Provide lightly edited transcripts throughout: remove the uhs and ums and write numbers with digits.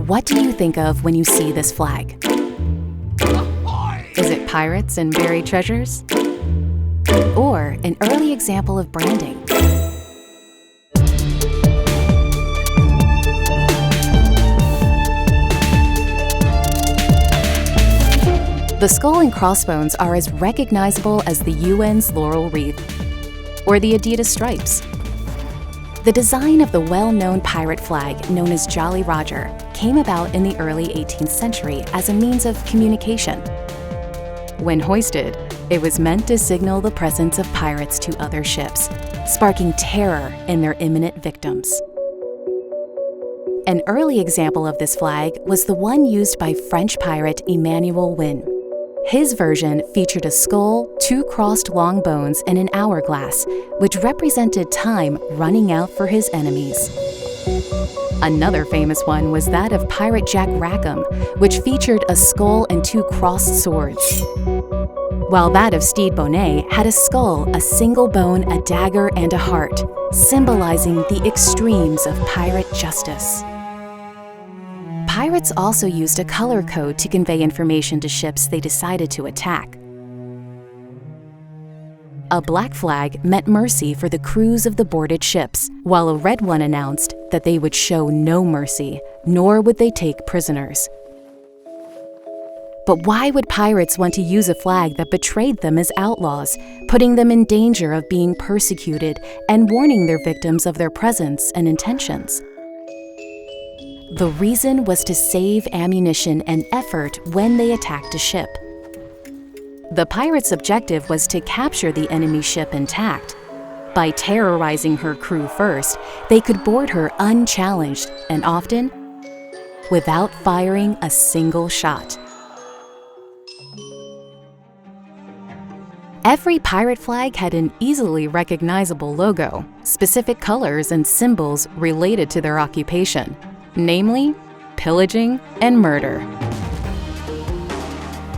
What do you think of when you see this flag? Is it pirates and buried treasures? Or an early example of branding? The skull and crossbones are as recognizable as the UN's laurel wreath or the Adidas stripes. The design of the well-known pirate flag, known as Jolly Roger, came about in the early 18th century as a means of communication. When hoisted, it was meant to signal the presence of pirates to other ships, sparking terror in their imminent victims. An early example of this flag was the one used by French pirate Emmanuel Wynne. His version featured a skull, two crossed long bones, and an hourglass, which represented time running out for his enemies. Another famous one was that of Pirate Jack Rackham, which featured a skull and two crossed swords, while that of Stede Bonnet had a skull, a single bone, a dagger, and a heart, symbolizing the extremes of pirate justice. Pirates also used a color code to convey information to ships they decided to attack. A black flag meant mercy for the crews of the boarded ships, while a red one announced that they would show no mercy, nor would they take prisoners. But why would pirates want to use a flag that betrayed them as outlaws, putting them in danger of being persecuted and warning their victims of their presence and intentions? The reason was to save ammunition and effort when they attacked a ship. The pirates' objective was to capture the enemy ship intact. By terrorizing her crew first, they could board her unchallenged and often without firing a single shot. Every pirate flag had an easily recognizable logo, specific colors and symbols related to their occupation, namely, pillaging and murder.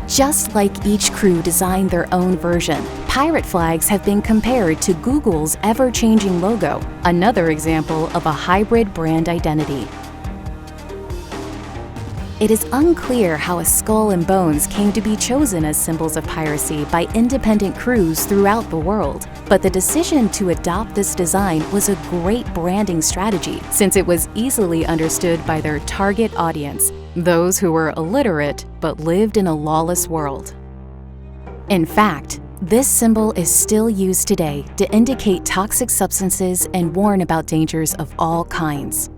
Just like each crew designed their own version, pirate flags have been compared to Google's ever-changing logo, another example of a hybrid brand identity. It is unclear how a skull and bones came to be chosen as symbols of piracy by independent crews throughout the world, but the decision to adopt this design was a great branding strategy since it was easily understood by their target audience, those who were illiterate but lived in a lawless world. In fact, this symbol is still used today to indicate toxic substances and warn about dangers of all kinds.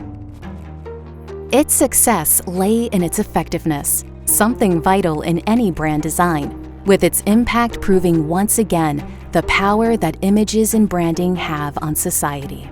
Its success lay in its effectiveness, something vital in any brand design, with its impact proving once again the power that images and branding have on society.